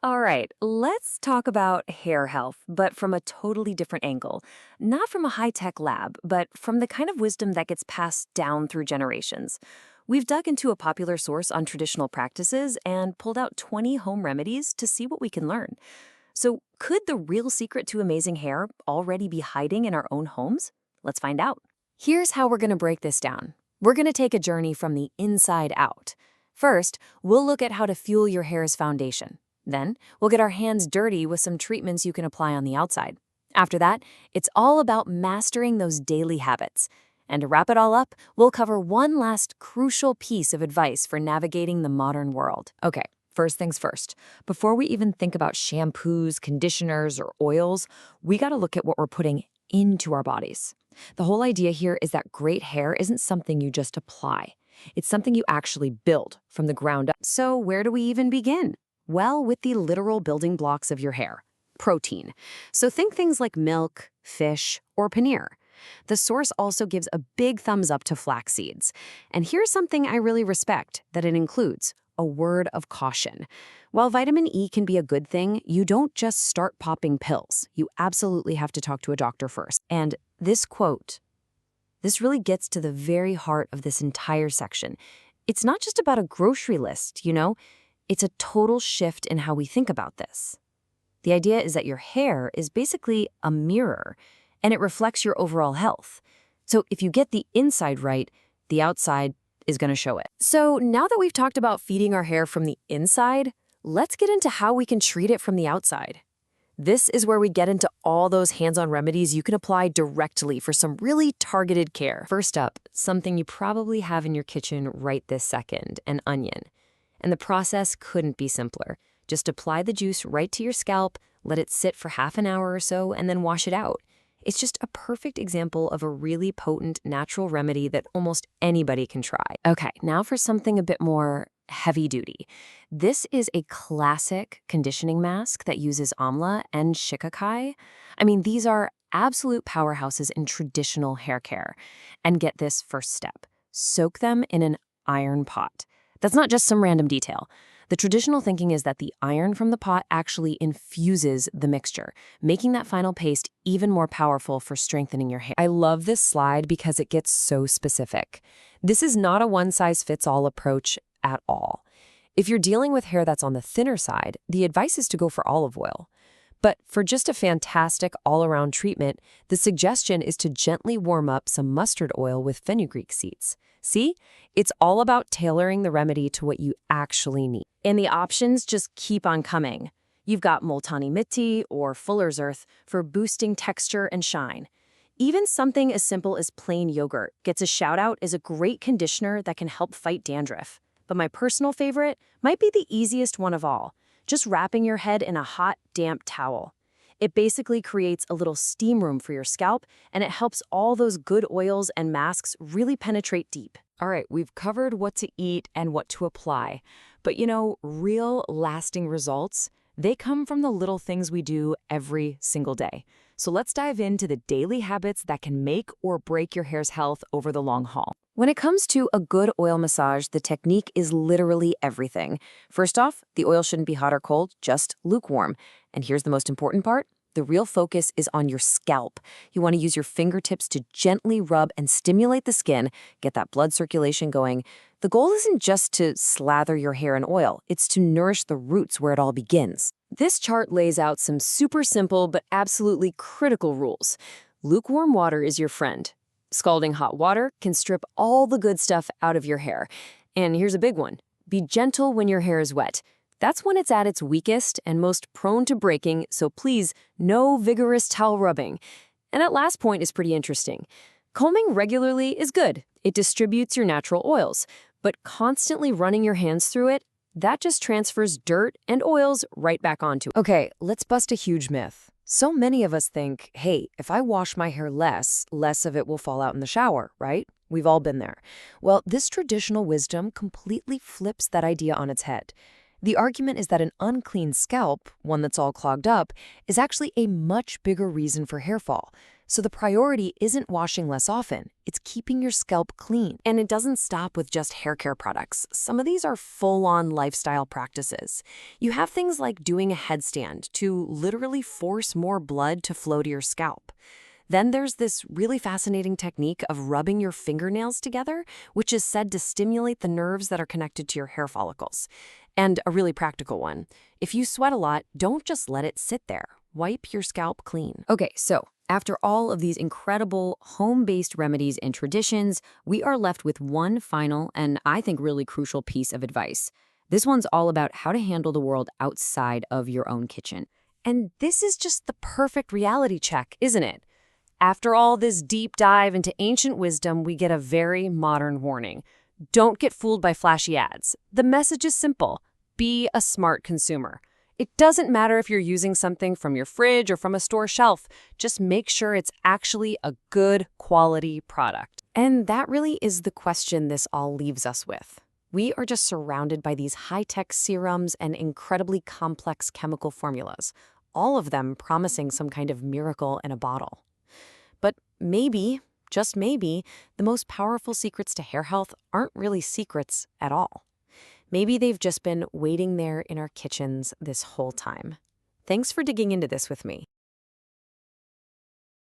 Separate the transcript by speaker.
Speaker 1: All right, let's talk about hair health, but from a totally different angle. Not from a high tech lab, but from the kind of wisdom that gets passed down through generations. We've dug into a popular source on traditional practices and pulled out 20 home remedies to see what we can learn. So, could the real secret to amazing hair already be hiding in our own homes? Let's find out. Here's how we're going to break this down. We're going to take a journey from the inside out. First, we'll look at how to fuel your hair's foundation. Then, we'll get our hands dirty with some treatments you can apply on the outside. After that, it's all about mastering those daily habits. And to wrap it all up, we'll cover one last crucial piece of advice for navigating the modern world. Okay, first things first. Before we even think about shampoos, conditioners, or oils, we got to look at what we're putting into our bodies. The whole idea here is that great hair isn't something you just apply. It's something you actually build from the ground up. So where do we even begin? Well, with the literal building blocks of your hair, protein. So think things like milk, fish, or paneer. The source also gives a big thumbs up to flax seeds. And here's something I really respect, that it includes a word of caution. While vitamin E can be a good thing, you don't just start popping pills. You absolutely have to talk to a doctor first. And this quote, this really gets to the very heart of this entire section. It's not just about a grocery list, you know? It's a total shift in how we think about this. The idea is that your hair is basically a mirror, and it reflects your overall health. So if you get the inside right, the outside is going to show it. So now that we've talked about feeding our hair from the inside, let's get into how we can treat it from the outside. This is where we get into all those hands-on remedies you can apply directly for some really targeted care. First up, something you probably have in your kitchen right this second, an onion. And the process couldn't be simpler. Just apply the juice right to your scalp, let it sit for half an hour or so, and then wash it out. It's just a perfect example of a really potent natural remedy that almost anybody can try. Okay, now for something a bit more heavy duty. This is a classic conditioning mask that uses amla and shikakai. I mean, these are absolute powerhouses in traditional hair care. And get this first step. Soak them in an iron pot. That's not just some random detail. The traditional thinking is that the iron from the pot actually infuses the mixture, making that final paste even more powerful for strengthening your hair. I love this slide because it gets so specific. This is not a one-size-fits-all approach at all. If you're dealing with hair that's on the thinner side, the advice is to go for olive oil. But for just a fantastic all-around treatment, the suggestion is to gently warm up some mustard oil with fenugreek seeds. See? It's all about tailoring the remedy to what you actually need. And the options just keep on coming. You've got Multani Mitti or Fuller's Earth for boosting texture and shine. Even something as simple as plain yogurt gets a shout-out as a great conditioner that can help fight dandruff. But my personal favorite might be the easiest one of all. Just wrapping your head in a hot, damp towel. It basically creates a little steam room for your scalp, and it helps all those good oils and masks really penetrate deep. All right, we've covered what to eat and what to apply. But you know, real lasting results, they come from the little things we do every single day. So let's dive into the daily habits that can make or break your hair's health over the long haul. When it comes to a good oil massage, the technique is literally everything. First off, the oil shouldn't be hot or cold, just lukewarm. And here's the most important part. The real focus is on your scalp. You want to use your fingertips to gently rub and stimulate the skin, get that blood circulation going. The goal isn't just to slather your hair in oil, it's to nourish the roots where it all begins. This chart lays out some super simple but absolutely critical rules. Lukewarm water is your friend. Scalding hot water can strip all the good stuff out of your hair. And here's a big one. Be gentle when your hair is wet. That's when it's at its weakest and most prone to breaking, so please, no vigorous towel rubbing. And that last point is pretty interesting. Combing regularly is good. It distributes your natural oils. But constantly running your hands through it, that just transfers dirt and oils right back onto it. Okay, let's bust a huge myth. So many of us think, hey, if I wash my hair less of it will fall out in the shower, right? We've all been there. Well, this traditional wisdom completely flips that idea on its head. The argument is that an unclean scalp, one that's all clogged up, is actually a much bigger reason for hair fall. So the priority isn't washing less often, it's keeping your scalp clean. And it doesn't stop with just hair care products. Some of these are full-on lifestyle practices. You have things like doing a headstand to literally force more blood to flow to your scalp. Then there's this really fascinating technique of rubbing your fingernails together, which is said to stimulate the nerves that are connected to your hair follicles. And a really practical one. If you sweat a lot, don't just let it sit there. Wipe your scalp clean. Okay, so after all of these incredible home-based remedies and traditions, we are left with one final and I think really crucial piece of advice. This one's all about how to handle the world outside of your own kitchen. And this is just the perfect reality check, isn't it? After all this deep dive into ancient wisdom, we get a very modern warning. Don't get fooled by flashy ads. The message is simple. Be a smart consumer. It doesn't matter if you're using something from your fridge or from a store shelf. Just make sure it's actually a good quality product. And that really is the question this all leaves us with. We are just surrounded by these high-tech serums and incredibly complex chemical formulas, all of them promising some kind of miracle in a bottle. But maybe, just maybe, the most powerful secrets to hair health aren't really secrets at all. Maybe they've just been waiting there in our kitchens this whole time. Thanks for digging into this with me.